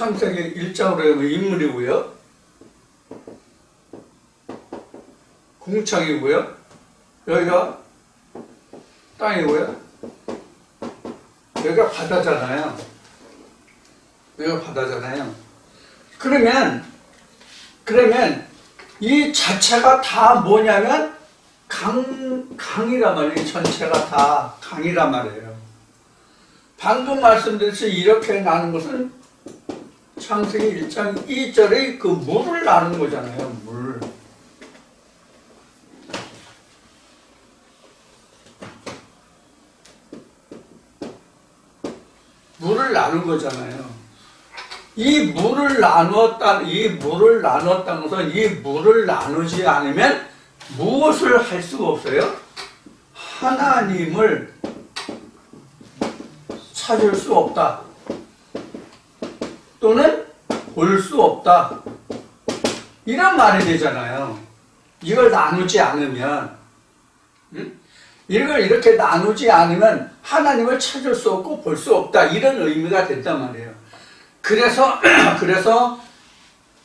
창세기 1장으로 보면 인물이고요. 궁창이고요. 여기가 땅이고요. 여기가 바다잖아요. 여기가 바다잖아요. 그러면 이 자체가 다 뭐냐면 강이란 말이에요. 전체가 다 강이란 말이에요. 방금 말씀드렸듯이 이렇게 나눈 것은 창세기 1장 2절의 그 물을 나눈 거잖아요. 물. 물을 나눈 거잖아요. 이 물을 나누었다는 것은 이 물을 나누지 않으면 무엇을 할 수가 없어요? 하나님을 찾을 수 없다. 또는 볼 수 없다. 이런 말이 되잖아요. 이걸 나누지 않으면, 이걸 이렇게 나누지 않으면 하나님을 찾을 수 없고 볼 수 없다. 이런 의미가 된단 말이에요. 그래서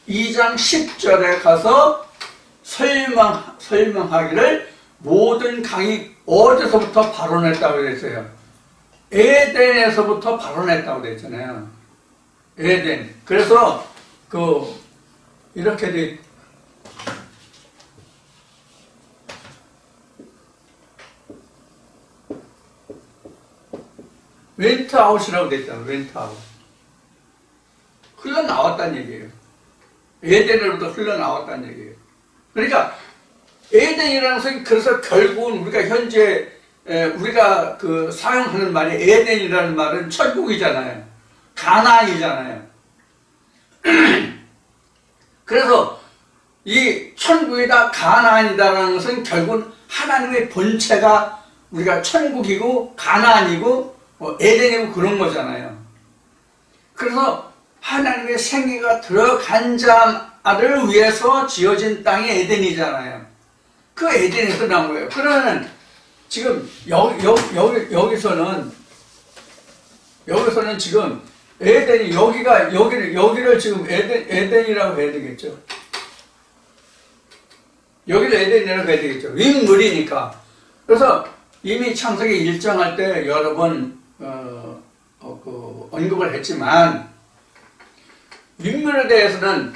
2장 10절에 가서 설명하기를 모든 강이 어디서부터 발원했다고 그랬어요? 에덴에서부터 발원했다고 그랬잖아요. 에덴. 그래서 이렇게 돼. 렌트아웃이라고 됐잖아요. 렌트아웃. 흘러나왔다는 얘기예요. 에덴으로부터 흘러나왔다는 얘기예요. 그러니까 에덴이라는 것은 그래서 결국은 우리가 현재 우리가 사용하는 말이 에덴이라는 말은 천국이잖아요. 가나안이잖아요. 그래서 이 천국이다 가나안이다라는 것은 결국은 하나님의 본체가 우리가 천국이고 가나안이고 에덴이고 그런 거잖아요. 그래서 하나님의 생기가 들어간 자를 위해서 지어진 땅이 에덴이잖아요. 그 에덴에서 나온 거예요. 그러면 지금 여기서는 지금 에덴이 여기를 지금 에덴이라고 해야 되겠죠. 여기를 에덴이라고 해야 되겠죠. 윗물이니까. 그래서 이미 창세기 1장 할 때 여러 번 언급을 했지만 윗물에 대해서는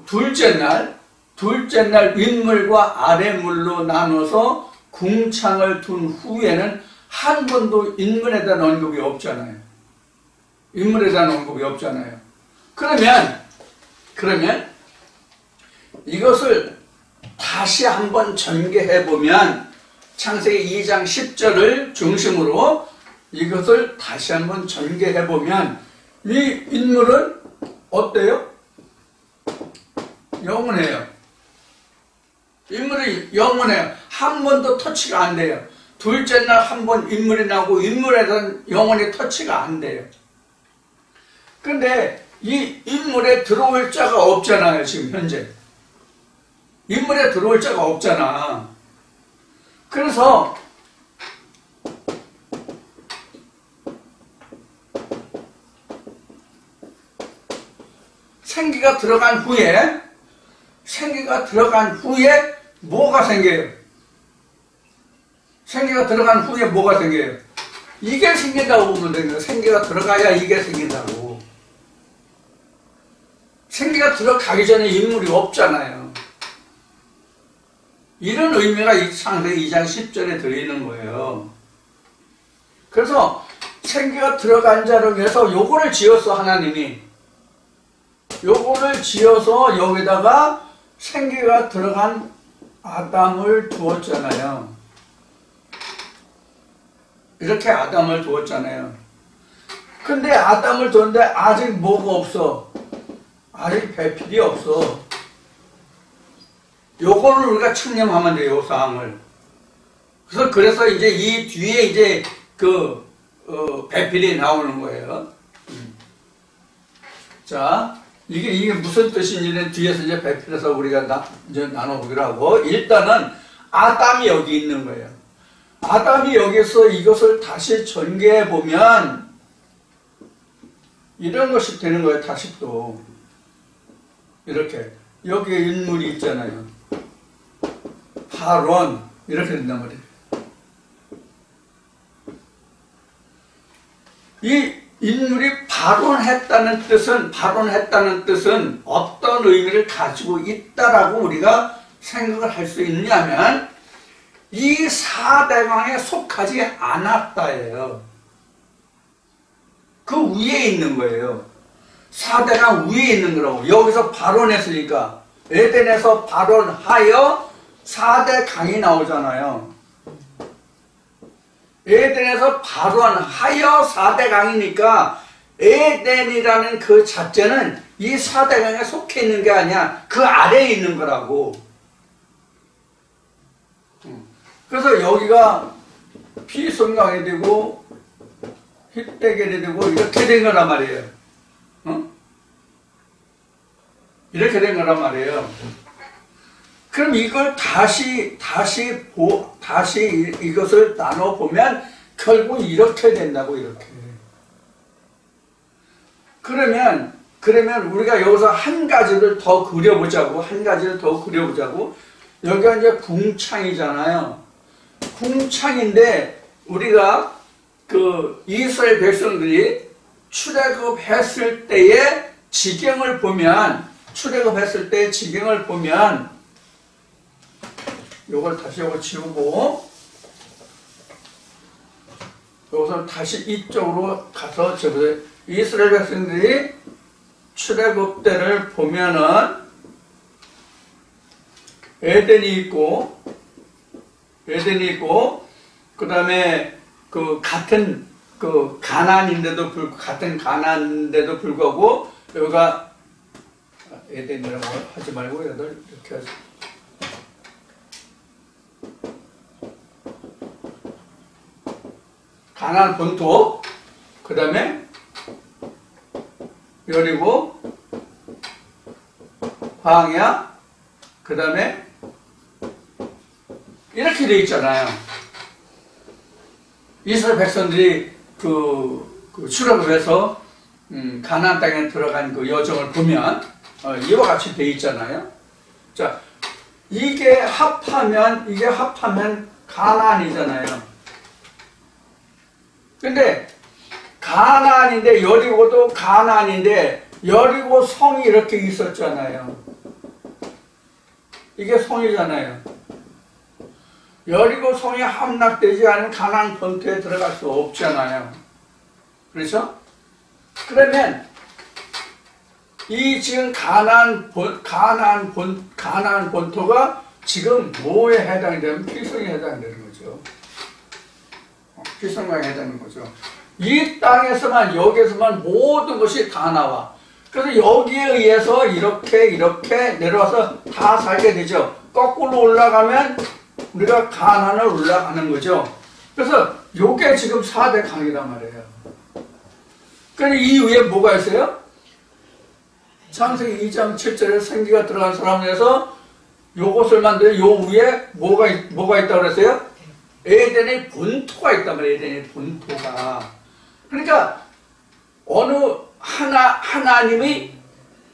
둘째 날 윗물과 아랫물로 나눠서 궁창을 둔 후에는 한 번도 윗물에 대한 언급이 없잖아요. 윗물에 대한 언급이 없잖아요. 그러면 이것을 다시 한번 전개해보면 창세기 2장 10절을 중심으로 이것을 다시 한번 전개해보면 이 윗물은 어때요? 영원해요. 윗물이 영원해요. 한 번도 터치가 안 돼요. 둘째 날 한 번 윗물이 나오고 윗물에선 영원히 터치가 안 돼요. 근데 이 윗물에 들어올 자가 없잖아요. 지금 현재 윗물에 들어올 자가 없잖아. 그래서 생기가 들어간 후에 뭐가 생겨요? 생기가 들어간 후에 뭐가 생겨요? 이게 생긴다고 보면 되는 거예요. 생기가 들어가야 이게 생긴다고. 생기가 들어가기 전에 인물이 없잖아요. 이런 의미가 이 창세기 2장 10절에 들어있는 거예요. 그래서 생기가 들어간 자를 위해서 요거를 지었어, 하나님이. 요거를 지어서 여기다가 생기가 들어간 아담을 두었잖아요. 이렇게 아담을 두었잖아요. 근데 아담을 두었는데 아직 뭐가 없어? 아직 배필이 없어. 요거를 우리가 청렴하면 돼요, 요 사항을. 그래서 이제 이 뒤에 이제 배필이 나오는 거예요. 자, 이게 무슨 뜻인지는 뒤에서 이제 배필해서 우리가 이제 나눠보기로 하고, 일단은 아담이 여기 있는 거예요. 아담이 여기서 이것을 다시 전개해 보면, 이런 것이 되는 거예요. 다시 또 이렇게 여기에 인물이 있잖아요. 발원 이렇게 된단 말이에요. 이 인물이 발원했다는 뜻은 어떤 의미를 가지고 있다라고 우리가 생각을 할 수 있냐면 이 4대강에 속하지 않았다예요. 그 위에 있는 거예요. 4대강 위에 있는 거라고. 여기서 발원했으니까 에덴에서 발원하여 4대강이 나오잖아요. 에덴에서 발원하여 4대강이니까 에덴이라는 그 자체는 이 4대강에 속해 있는 게 아니야. 그 아래에 있는 거라고. 그래서 여기가 피성강이 되고 힛대결이 되고 이렇게 된 거란 말이에요. 이렇게 된 거란 말이에요. 그럼 이걸 다시 이것을 나눠 보면 결국 이렇게 된다고. 이렇게. 그러면 우리가 여기서 한 가지를 더 그려보자고. 여기가 이제 궁창이잖아요. 궁창인데 우리가 그 이스라엘 백성들이 출애굽했을 때의 지경을 보면 요걸 다시 요걸 지우고 여기서 다시 이쪽으로 가서 이스라엘 백성들이 출애굽 때를 보면은 에덴이 있고 그 다음에 그 같은 그 가나안인데도 불구하고 여기가 에덴이라고 하지 말고 이렇게 하죠. 가나안 본토, 그 다음에 여리고, 광야, 그 다음에 이렇게 되어 있잖아요. 이스라엘 백성들이 그 출애굽해서 가나안 땅에 들어간 그 여정을 보면 이와 같이 되어 있잖아요. 자, 이게 합하면 가나안이잖아요. 근데 가나안인데 여리고도 가나안인데 여리고 성이 이렇게 있었잖아요. 이게 성이잖아요. 여리고 성이 함락되지 않은 가나안 본토에 들어갈 수 없잖아요. 그렇죠? 그러면 이 지금 가나안 본토가 지금 뭐에 해당이 되면 피성에 해당되는 거죠. 피성강에 해당되는 거죠. 이 땅에서만 여기에서만 모든 것이 다 나와. 그래서 여기에 의해서 이렇게 내려와서 다 살게 되죠. 거꾸로 올라가면 우리가 가나안을 올라가는 거죠. 그래서 요게 지금 4대 강이란 말이에요. 그런데 이 위에 뭐가 있어요? 창세기 2장 7절에 생기가 들어간 사람에서 요것을 만들어 요 위에 뭐가 있다고 그랬어요? 에덴의 본토가 있단 말이에요. 에덴의 본토가. 그러니까 어느 하나님의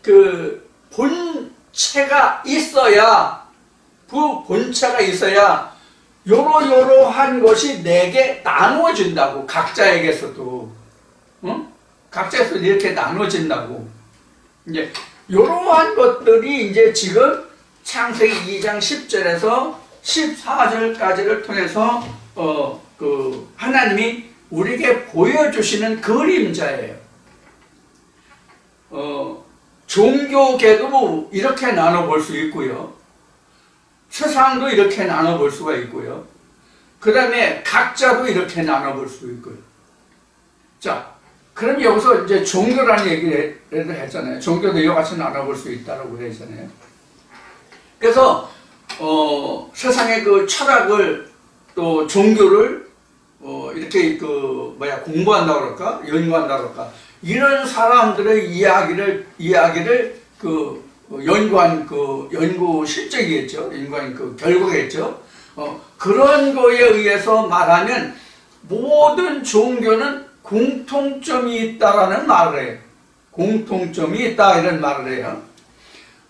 그 본체가 있어야 요러한 것이 내게 나누어진다고. 각자에게서도. 각자에서 이렇게 나눠진다고. 이제 요러한 것들이 이제 지금 창세기 2장 10절에서 14절까지를 통해서 그 하나님이 우리에게 보여주시는 그림자예요. 종교계도 이렇게 나눠볼 수 있고요. 세상도 이렇게 나눠볼 수가 있고요. 그 다음에 각자도 이렇게 나눠볼 수 있고요. 자, 그럼 여기서 이제 종교라는 얘기를 했잖아요. 종교도 이와 같이 나눠볼 수 있다고 했잖아요. 그래서 세상의 그 철학을 또 종교를 이렇게 공부한다고 그럴까? 연구한다고 그럴까? 이런 사람들의 이야기를 연구한 연구 실적이겠죠. 연구한 결과겠죠. 그런 거에 의해서 말하면 모든 종교는 공통점이 있다라는 말을 해요. 공통점이 있다 이런 말을 해요.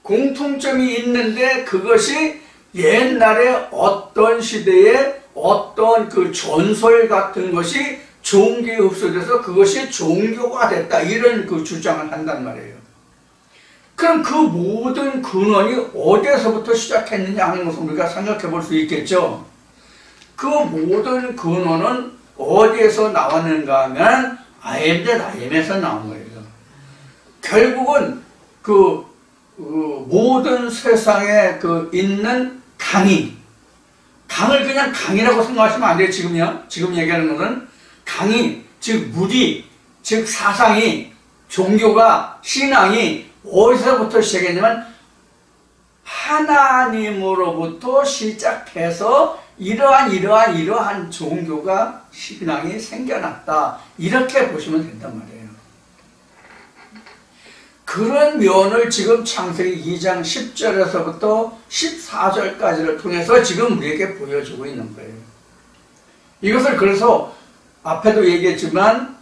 공통점이 있는데 그것이 옛날에 어떤 시대에 어떤 그 전설 같은 것이 종교에 흡수돼서 그것이 종교가 됐다 이런 그 주장을 한단 말이에요. 그럼 그 모든 근원이 어디에서부터 시작했느냐 하는 것을 우리가 생각해 볼 수 있겠죠. 그 모든 근원은 어디에서 나왔는가 하면 IM에서 나온 거예요. 결국은 그 모든 세상에 그 있는 강을 그냥 강이라고 생각하시면 안 돼요. 지금 얘기하는 것은 강이, 즉 물이, 즉 사상이, 종교가, 신앙이 어디서부터 시작했냐면 하나님으로부터 시작해서 이러한 종교가, 신앙이 생겨났다 이렇게 보시면 된단 말이에요. 그런 면을 지금 창세기 2장 10절에서부터 14절까지를 통해서 지금 우리에게 보여주고 있는 거예요. 이것을 그래서 앞에도 얘기했지만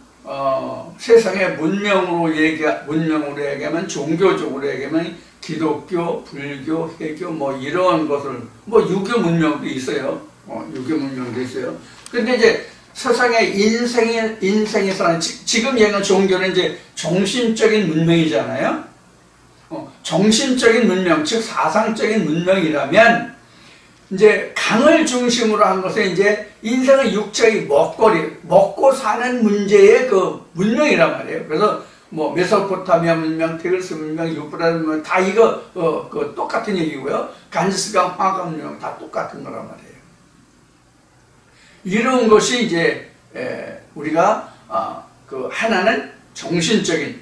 세상의 문명으로 얘기하면 종교적으로 얘기하면 기독교, 불교, 회교 뭐 이런 것을 유교 문명도 있어요. 유교 문명도 있어요. 근데 이제 세상의 인생에서 지금 얘기하는 종교는 이제 정신적인 문명이잖아요. 정신적인 문명, 즉 사상적인 문명이라면 이제 강을 중심으로 한 것은 이제 인생의 육체의 먹고 사는 문제의 그 문명이란 말이에요. 그래서 뭐 메소포타미아 문명, 티그리스 문명, 유프라tes 문명 다 이거 그 똑같은 얘기고요. 간지스강 화강 문명 다 똑같은 거란 말이에요. 이런 것이 이제 우리가 그 하나는 정신적인,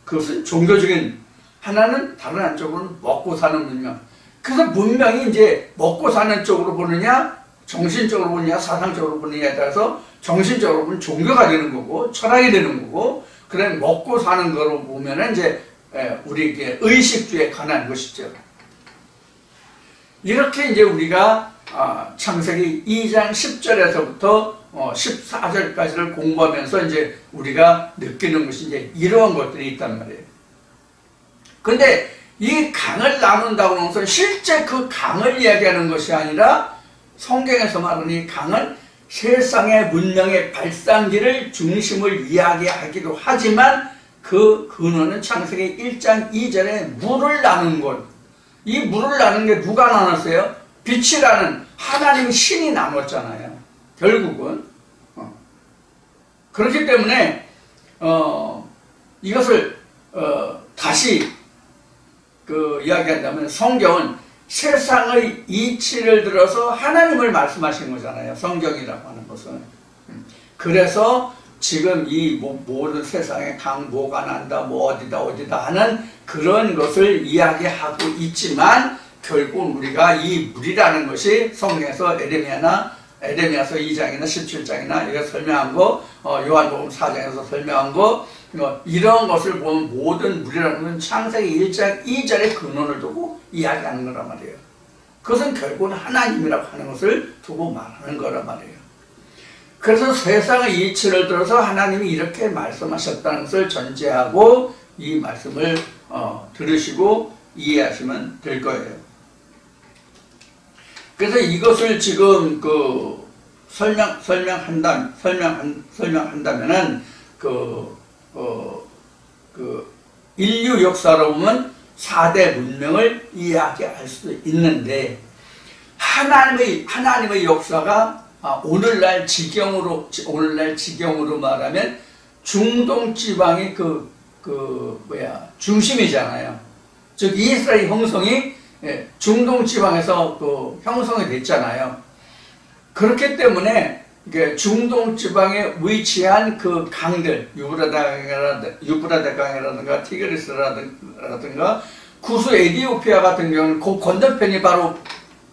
그것은 종교적인, 하나는 다른 한쪽으로는 먹고 사는 문명. 그래서 문명이 이제 먹고 사는 쪽으로 보느냐, 정신적으로 보느냐, 사상적으로 보느냐에 따라서 정신적으로 보면 종교가 되는 거고, 철학이 되는 거고, 그래 먹고 사는 거로 보면은 이제 우리 의식주에 관한 것이죠. 이렇게 이제 우리가 창세기 2장 10절에서부터 14절까지를 공부하면서 이제 우리가 느끼는 것이 이제 이러한 것들이 있단 말이에요. 근데 이 강을 나눈다고 하는 것은 실제 그 강을 이야기하는 것이 아니라 성경에서 말하는 이 강은 세상의 문명의 발상기를 중심을 이야기하기도 하지만 그 근원은 창세기 1장 2절에 물을 나눈 것. 이 물을 나눈 게 누가 나눴어요? 빛이라는 하나님 신이 나눴잖아요. 결국은. 그렇기 때문에 이것을 다시 이야기한다면 성경은 세상의 이치를 들어서 하나님을 말씀하신 거잖아요. 성경이라고 하는 것은. 그래서 지금 이 모든 세상에 강 뭐가 난다, 뭐 어디다 하는 그런 것을 이야기하고 있지만 결국 우리가 이 물이라는 것이 성경에서 에레미야서 2장이나 17장이나 이거 설명한 거, 요한복음 4장에서 설명한 거, 이런 것을 보면 모든 물이라는 건 창세기 1장 2절의 근원을 두고 이야기하는 거란 말이에요. 그것은 결국은 하나님이라고 하는 것을 두고 말하는 거란 말이에요. 그래서 세상의 이치를 들어서 하나님이 이렇게 말씀하셨다는 것을 전제하고 이 말씀을 들으시고 이해하시면 될 거예요. 그래서 이것을 지금 설명한다면은 인류 역사로 보면 4대 문명을 이야기할 수 있는데 하나님의 역사가 오늘날 지경으로 말하면 중동 지방이 중심이잖아요. 즉 이스라엘 형성이 중동 지방에서 형성이 됐잖아요. 그렇기 때문에 중동 지방에 위치한 그 강들, 유브라데 강이라든가 티그리스라든가 구수 에디오피아 같은 경우는 그 건너편이 바로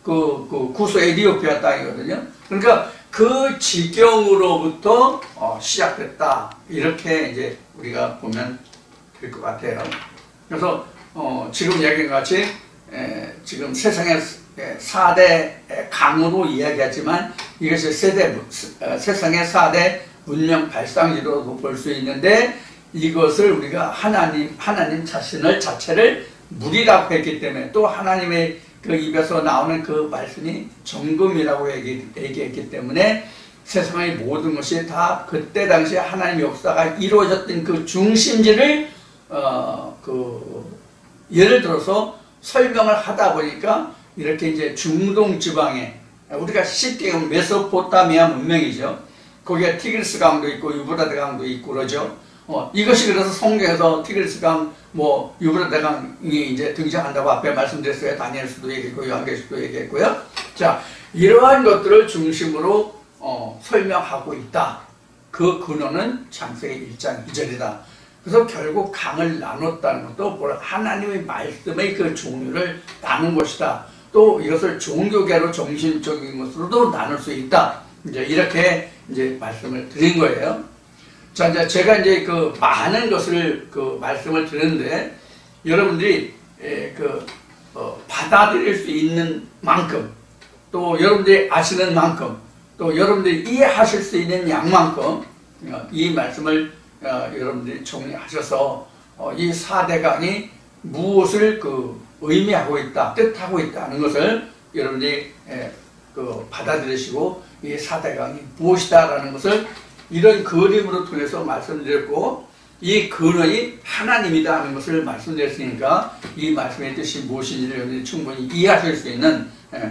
구수 에디오피아 땅이거든요. 그러니까 그 지경으로부터 시작됐다. 이렇게 이제 우리가 보면 될 것 같아요. 그래서 지금 얘기한 같이 지금 세상의 4대 강으로 이야기하지만 이것이 세상의 4대 문명 발상지로도 볼 수 있는데 이것을 우리가 하나님 자체를 물이라고 했기 때문에, 또 하나님의 그 입에서 나오는 그 말씀이 정금이라고 얘기했기 때문에 세상의 모든 것이 다 그때 당시에 하나님의 역사가 이루어졌던 그 중심지를 예를 들어서 설명을 하다 보니까 이렇게 이제 중동 지방에, 우리가 쉽게 메소포타미아 문명이죠. 거기에 티그리스 강도 있고 유브라데 강도 있고 그러죠. 이것이 그래서 성경에서 티그리스 강, 유브라데 강이 이제 등장한다고 앞에 말씀드렸어요. 다니엘서도 얘기했고 요한계시록도 얘기했고요. 자, 이러한 것들을 중심으로 설명하고 있다. 그 근원은 창세기 1장 2절이다. 그래서 결국 강을 나눴다는 것도 하나님의 말씀의 그 종류를 나눈 것이다. 또 이것을 종교계로 정신적인 것으로도 나눌 수 있다. 이제 이렇게 이제 말씀을 드린 거예요. 자, 이제 제가 이제 그 많은 것을 그 말씀을 드렸는데 여러분들이 받아들일 수 있는 만큼, 또 여러분들이 아시는 만큼, 또 여러분들이 이해하실 수 있는 양만큼 이 말씀을 여러분들이 정리하셔서 이 4대강이 무엇을 의미하고 있다, 뜻하고 있다는 것을 여러분들이 받아들이시고 이 4대강이 무엇이다라는 것을 이런 그림으로 통해서 말씀드렸고, 이 근원이 하나님이다 하는 것을 말씀드렸으니까 이 말씀의 뜻이 무엇인지를 여러분들이 충분히 이해하실 수 있는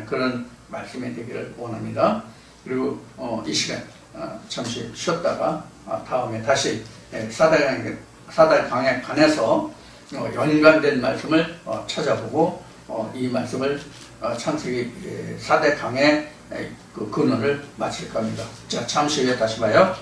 그런 말씀이 되기를 원합니다. 그리고 이 시간 잠시 쉬었다가 다음에 다시 사대강에 관해서 연관된 말씀을 찾아보고 이 말씀을 창세기 4대강의 그 근원을 마칠 겁니다. 자, 잠시 후에 다시 봐요.